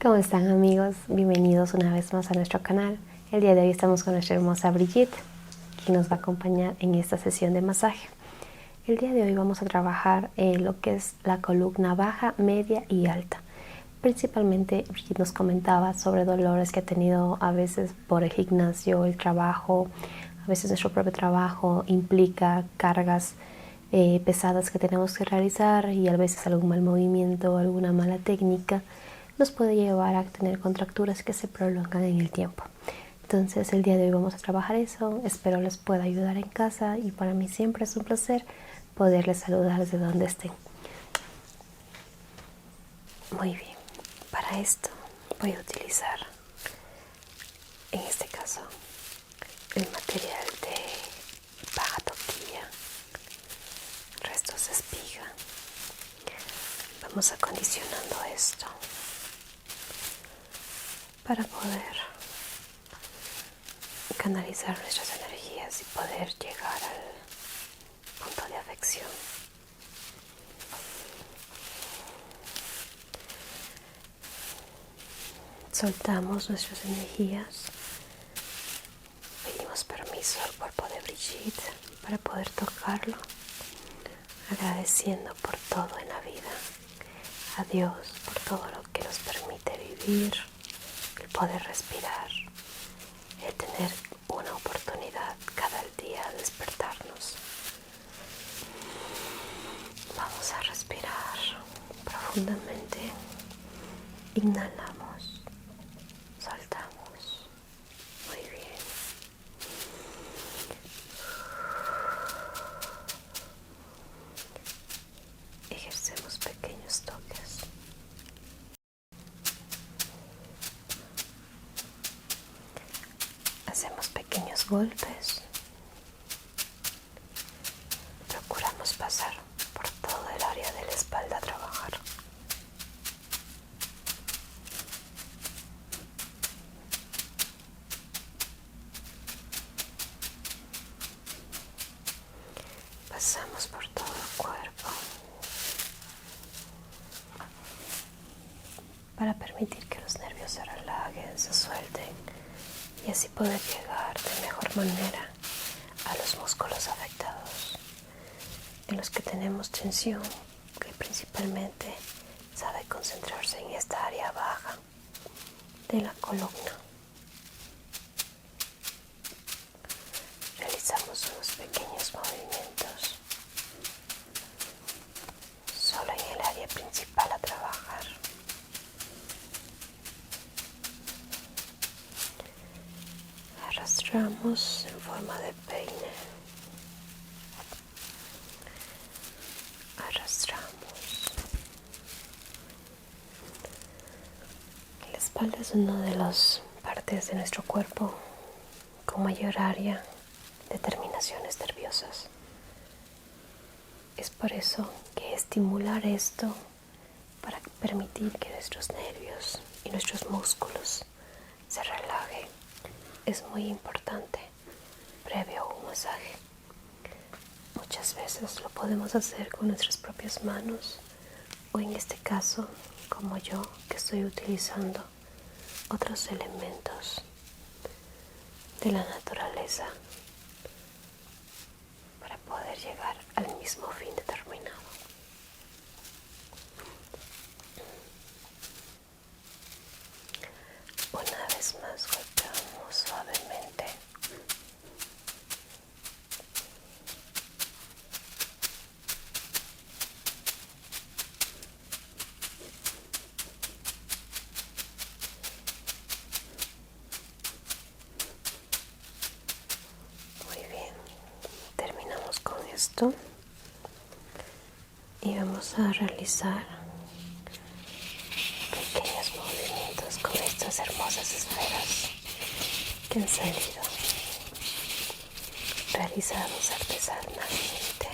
¿Cómo están, amigos? Bienvenidos una vez más a nuestro canal. El día de hoy estamos con nuestra hermosa Brigitte, quien nos va a acompañar en esta sesión de masaje. El día de hoy vamos a trabajar en lo que es la columna baja, media y alta. Principalmente Brigitte nos comentaba sobre dolores que ha tenido a veces por el gimnasio, el trabajo. A veces nuestro propio trabajo implica cargas pesadas que tenemos que realizar, y a veces algún mal movimiento o alguna mala técnica nos puede llevar a tener contracturas que se prolongan en el tiempo. Entonces el día de hoy vamos a trabajar eso. Espero les pueda ayudar en casa, y para mí siempre es un placer poderles saludar desde donde estén. Muy bien, para esto voy a utilizar, en este caso, el material de baja toquilla, restos de espiga. Vamos acondicionando esto para poder canalizar nuestras energías y poder llegar al punto de afección. Soltamos nuestras energías, pedimos permiso al cuerpo de Brigitte para poder tocarlo, agradeciendo por todo en la vida, a Dios por todo lo que nos permite vivir, el poder respirar, el tener una oportunidad cada día de despertarnos. Vamos a respirar profundamente. Inhalamos, soltamos. Muy bien. Ejercemos pequeños toques. Hacemos pequeños golpes. Procuramos pasar por todo el área de la espalda a trabajar. Pasamos por todo el cuerpo para permitir que los nervios se relajen, se suelten, y así poder llegar de mejor manera a los músculos afectados, en los que tenemos tensión, que principalmente sabe concentrarse en esta área baja de la columna. Realizamos unos pequeños movimientos solo en el área principal a trabajar. Arrastramos en forma de peine. Arrastramos. La espalda es una de las partes de nuestro cuerpo con mayor área de terminaciones nerviosas. Es por eso que estimular esto, para permitir que nuestros nervios y nuestros músculos se relajen, es muy importante previo a un masaje. Muchas veces lo podemos hacer con nuestras propias manos, o en este caso, como yo, que estoy utilizando otros elementos de la naturaleza para poder llegar al mismo fin determinado. Una vez más golpeamos suavemente. Muy bien, terminamos con esto y vamos a realizar pequeños movimientos con estas hermosas esferas que han salido realizados artesanalmente.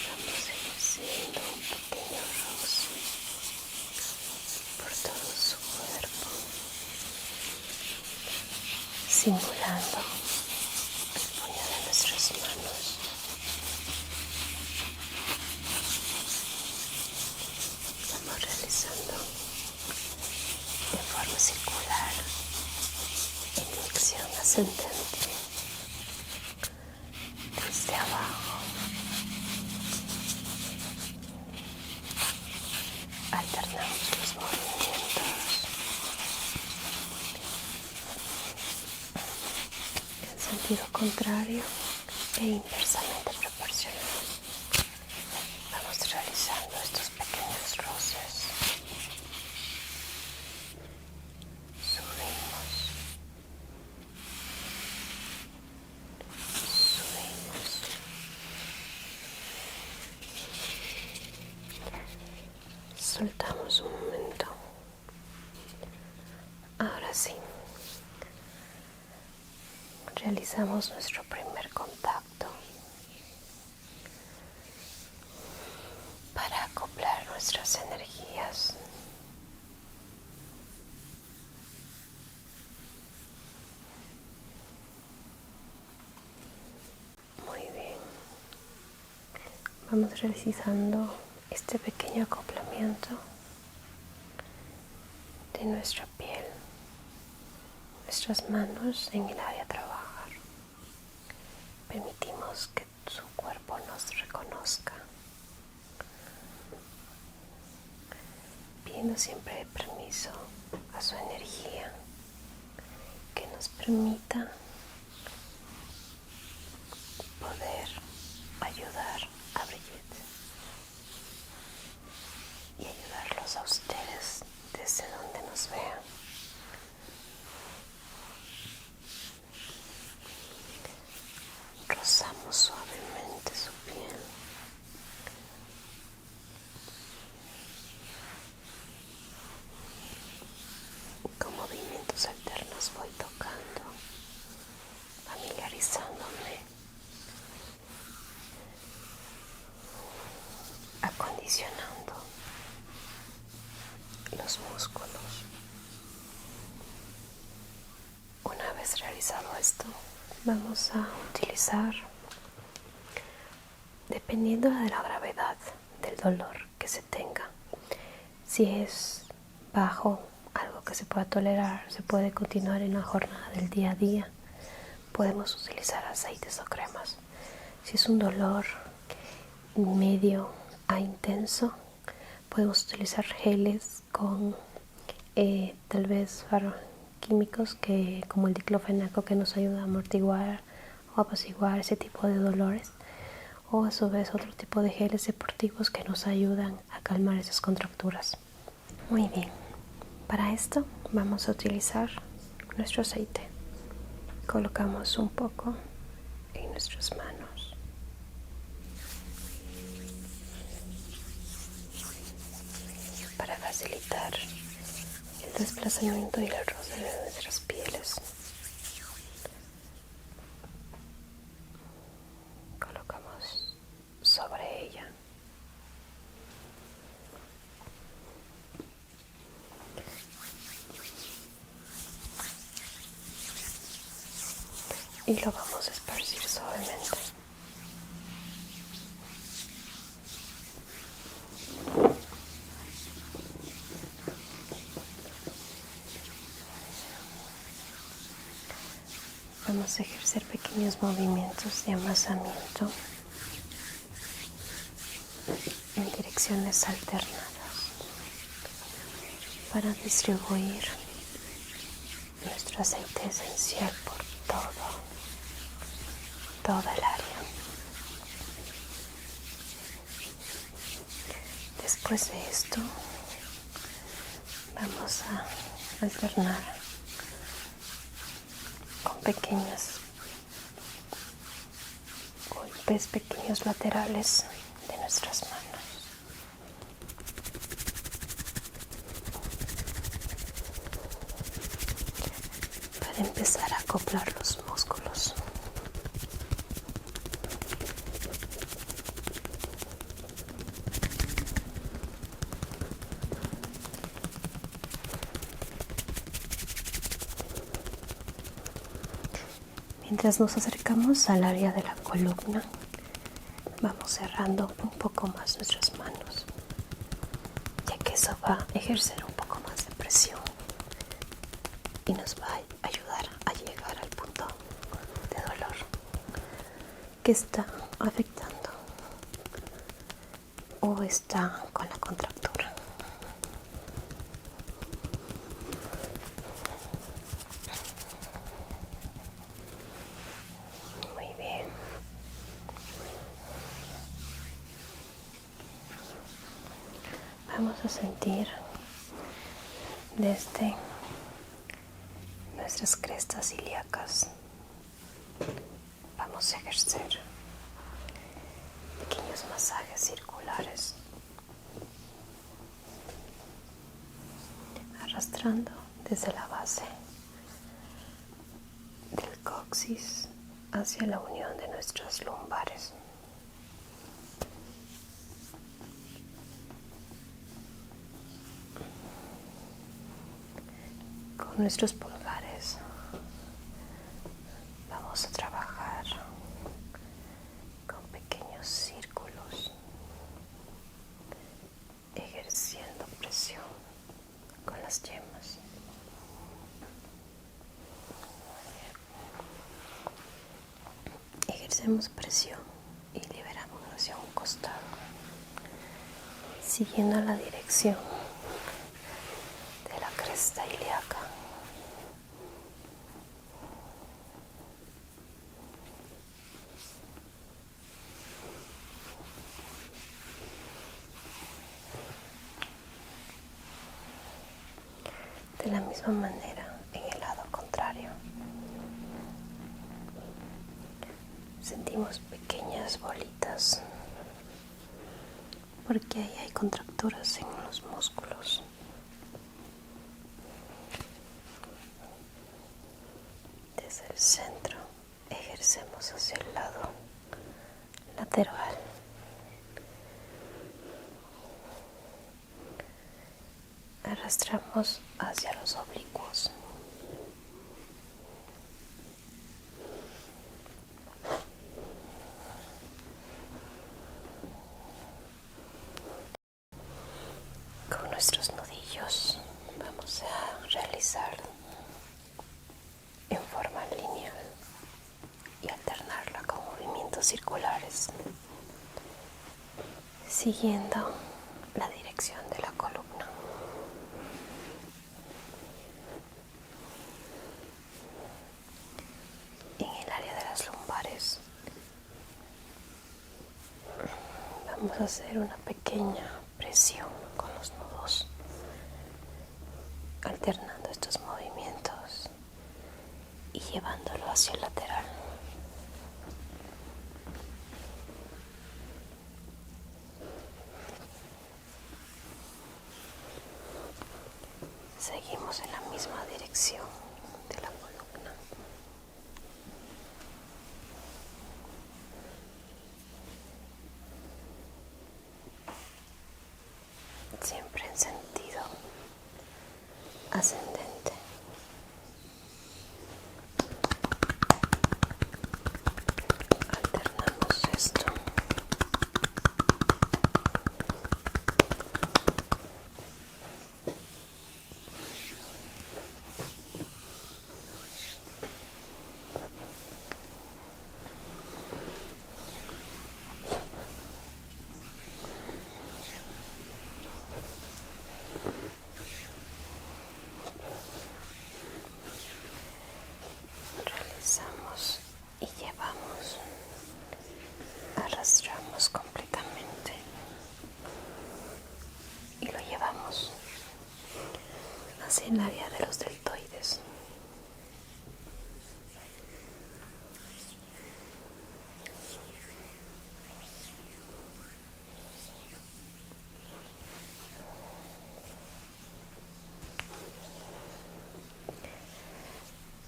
Vamos ejerciendo un pequeño roce por todo su cuerpo, simulando el puño de nuestras manos. realizando de forma circular en dirección ascendente desde abajo, alternamos los movimientos en sentido contrario e inversamente proporcional. Vamos realizando estos pequeños roces. Subimos, soltamos un momento. Ahora sí, realizamos nuestro primer contacto para acoplar nuestras energías. Muy bien. Vamos realizando este pequeño acoplamiento de nuestra piel, nuestras manos en el área a trabajar. Permitimos que su cuerpo nos reconozca, pidiendo siempre permiso a su energía que nos permita poder ayudar a Brigitte y ayudarlos a ustedes desde donde nos vean. Rozamos suavemente su piel. Con movimientos alternos voy tocando, familiarizándome, acondicionando los músculos. Una vez realizado esto, vamos a utilizar, dependiendo de la gravedad del dolor que se tenga, si es bajo, algo que se pueda tolerar, se puede continuar en la jornada del día a día, podemos utilizar aceites o cremas. Si es un dolor medio a intenso, podemos utilizar geles con tal vez químicos como el diclofenaco, que nos ayuda a amortiguar o apaciguar ese tipo de dolores, o a su vez otro tipo de geles deportivos que nos ayudan a calmar esas contracturas. Muy bien, para esto vamos a utilizar nuestro aceite. Colocamos un poco en nuestras manos. Para facilitar el desplazamiento y el roce de nuestras pieles. Colocamos sobre ella. Y lo vamos a esparcir suavemente. Vamos a ejercer pequeños movimientos de amasamiento en direcciones alternadas para distribuir nuestro aceite esencial por toda el área. Después de esto, vamos a alternar con pequeños golpes, pequeños laterales de nuestras manos. Para empezar a acoplar los músculos. Mientras nos acercamos al área de la columna, vamos cerrando un poco más nuestras manos, ya que Eso va a ejercer un poco más de presión y nos va a ayudar a llegar al punto de dolor que está afectando o está con la contractura. Muy bien. Vamos a sentir desde nuestras crestas ilíacas. Vamos a ejercer pequeños masajes circulares, arrastrando desde la base del coxis hacia la unión de nuestras lumbares. Con nuestros pulgares vamos a trabajar con pequeños círculos, ejerciendo presión con las yemas. Ejercemos presión y liberamos hacia un costado, siguiendo la dirección de la cresta ilíaca. De la misma manera, en el lado contrario, sentimos pequeñas bolitas porque ahí hay contracturas en los músculos. Desde el centro ejercemos hacia el lado lateral. Arrastramos hacia los oblicuos. Con nuestros nudillos vamos a realizar en forma lineal y alternarla con movimientos circulares, siguiendo la dirección de la columna. En el área de las lumbares vamos a hacer una pequeña presión con los nudos, alternando estos movimientos y llevándolo hacia el lateral. Seguimos en la misma dirección de la columna. Siempre en sentido ascendente. Alternamos esto. Realizamos y llevamos, arrastramos completamente y lo llevamos hacia el área de los deltoides.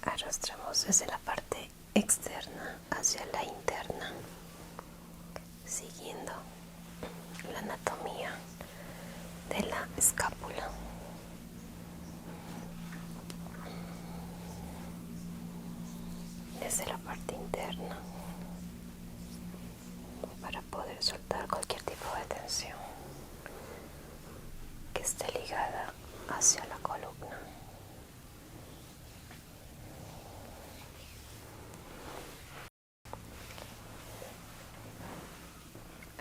Arrastramos desde la parte externa hacia la interna, siguiendo la anatomía de la escápula. Desde la parte interna, para poder soltar cualquier tipo de tensión que esté ligada hacia la columna.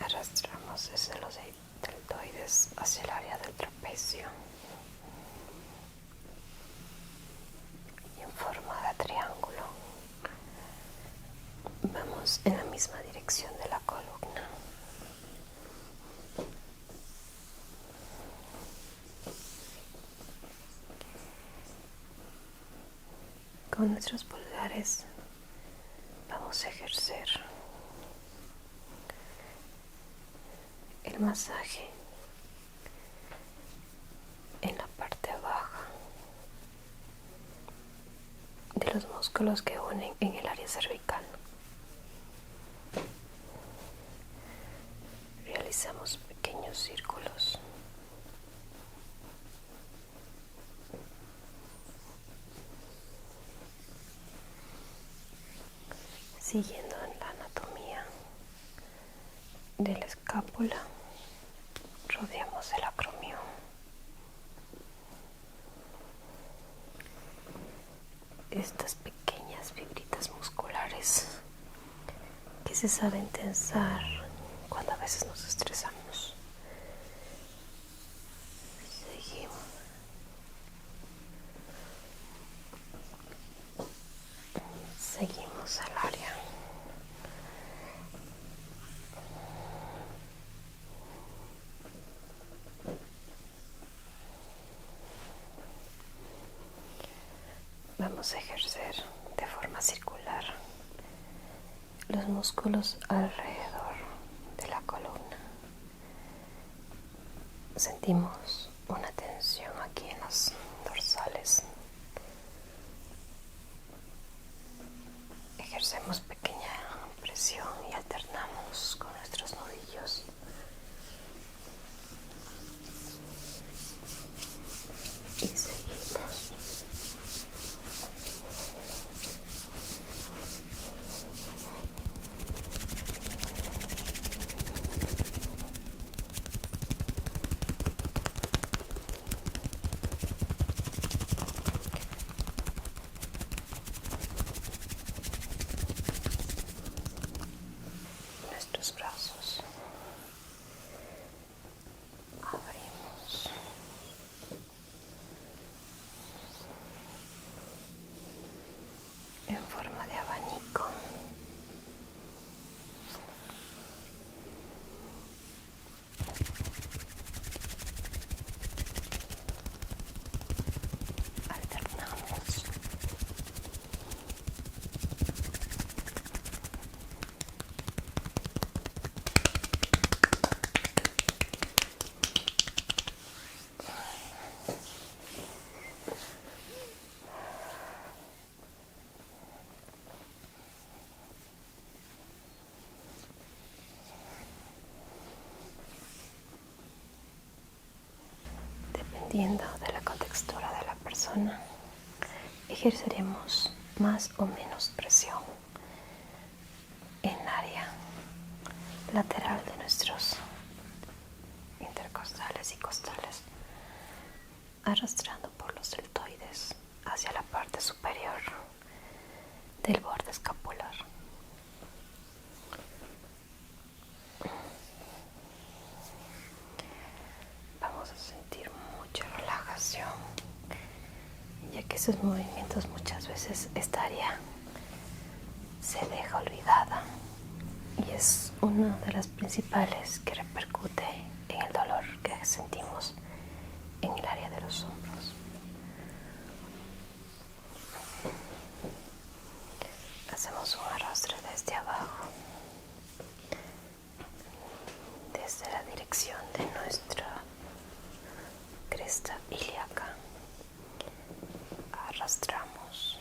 Arrastramos desde los deltoides hacia el área del trapecio y en forma de triángulo vamos en la misma dirección de la columna. Con nuestros pulgares vamos a ejercer el masaje en la parte baja de los músculos que unen en el área cervical. Realizamos pequeños círculos. Siguiendo en la anatomía de la escápula, rodeamos el acromion. Estas pequeñas fibritas musculares que se saben tensar cuando a veces nos estresamos. Seguimos al área. Vamos a ejercer de forma circular los músculos alrededor de la columna. Sentimos una tensión aquí en los dorsales. Ejercemos pequeña presión y alternamos con nuestros nudillos. Y seguimos. Nuestros brazos. Abrimos. En forma de abanico. Alternamos. Dependiendo de la contextura de la persona, ejerceremos más o menos presión en el área lateral de nuestros intercostales y costales, arrastrando por los deltoides hacia la parte superior del borde escapular. Vamos a sentir mucha relajación, ya que esos movimientos muchas veces esta área se deja olvidada y es una de las principales que repercute en el dolor que sentimos en el área de los hombros. Hacemos un arrastre desde abajo, desde la dirección de nuestra cresta ilíaca. Arrastramos.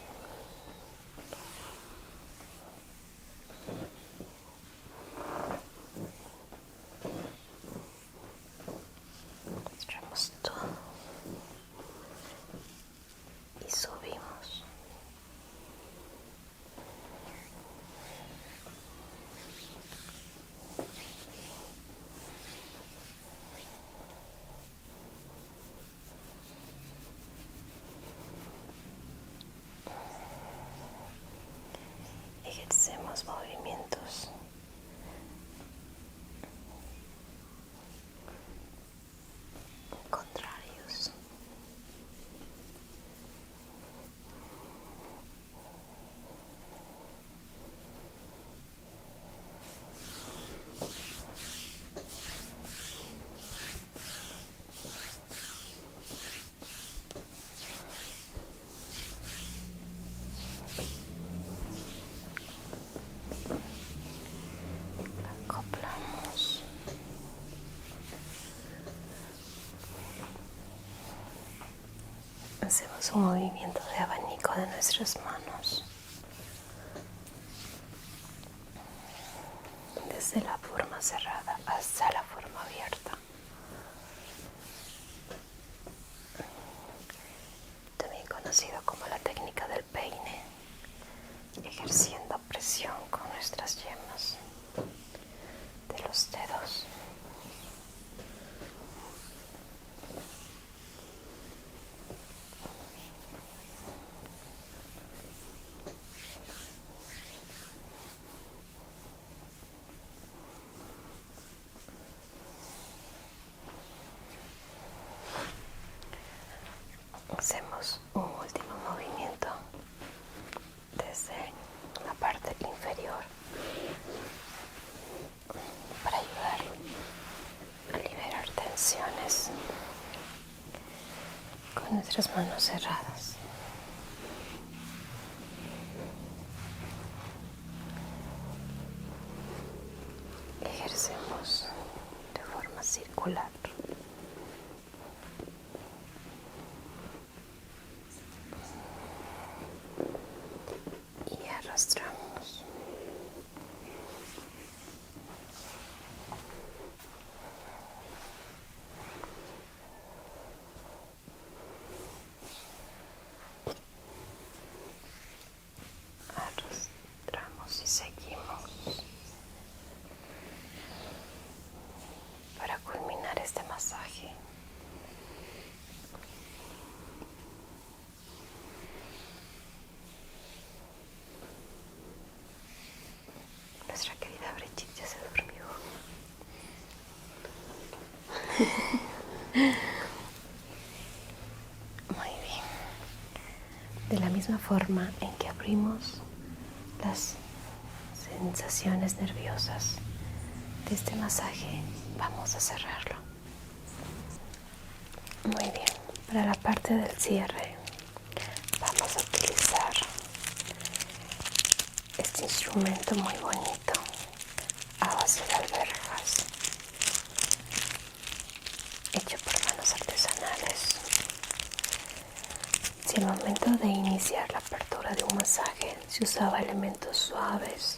Hacemos un movimiento de abanico de nuestras manos desde la forma cerrada hasta la forma abierta. También conocido como la técnica del peine, ejerciendo presión con nuestras yemas de los dedos. Hacemos un último movimiento desde la parte inferior para ayudar a liberar tensiones con nuestras manos cerradas. Ejercemos de forma circular. Y arrastramos. Arrastramos y seguimos para culminar este masaje. Nuestra querida Brigitte ya se durmió. Muy bien. De la misma forma en que abrimos las sensaciones nerviosas de este masaje, vamos a cerrarlo. Muy bien. Para la parte del cierre vamos a utilizar este instrumento muy bonito a base de alberjas, hecho por manos artesanales. Si al momento de iniciar la apertura de un masaje se usaba elementos suaves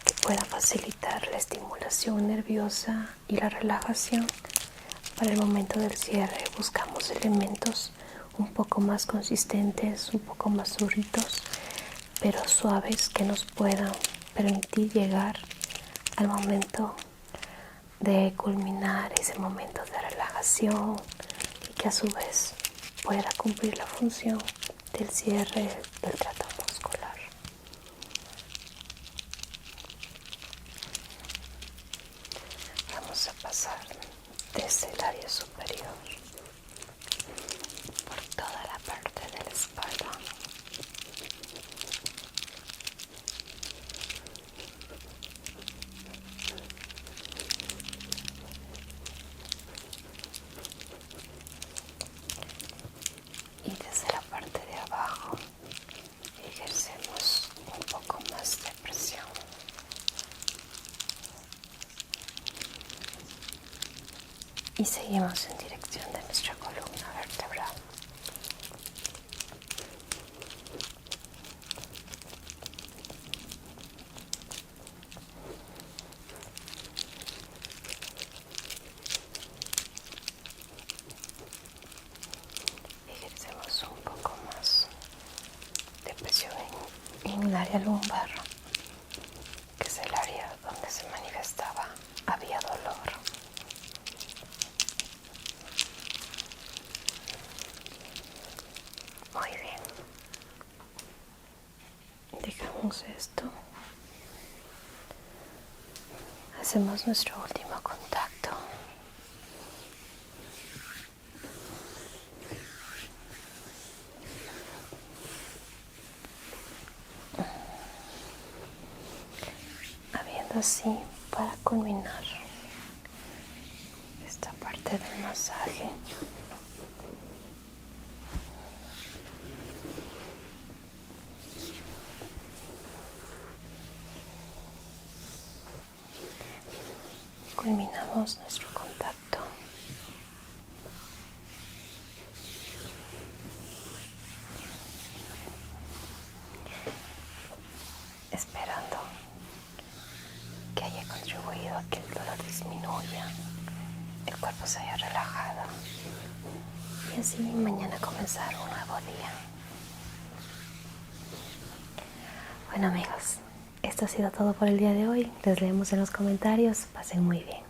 que puedan facilitar la estimulación nerviosa y la relajación, para el momento del cierre buscamos elementos un poco más consistentes, un poco más duritos, pero suaves, que nos puedan permitir llegar al momento de culminar ese momento de relajación y que a su vez pueda cumplir la función del cierre del trato muscular. Vamos a pasar desde el área superior por toda la parte de la espalda, y desde la parte de abajo ejercemos un poco más de presión. Y seguimos en dirección de nuestra columna vertebral. Ejercemos un poco más de presión en el área lumbar, que es el área donde se manifestaba, había dolor. Muy bien. Dejamos esto. Hacemos nuestro último contacto. Habiendo así, para culminar esta parte del masaje, culminamos nuestro contacto contribuido a que el dolor disminuya, el cuerpo se haya relajado y así mañana comenzar un nuevo día. Bueno amigos, esto ha sido todo por el día de hoy. Les leemos en los comentarios. Pasen muy bien.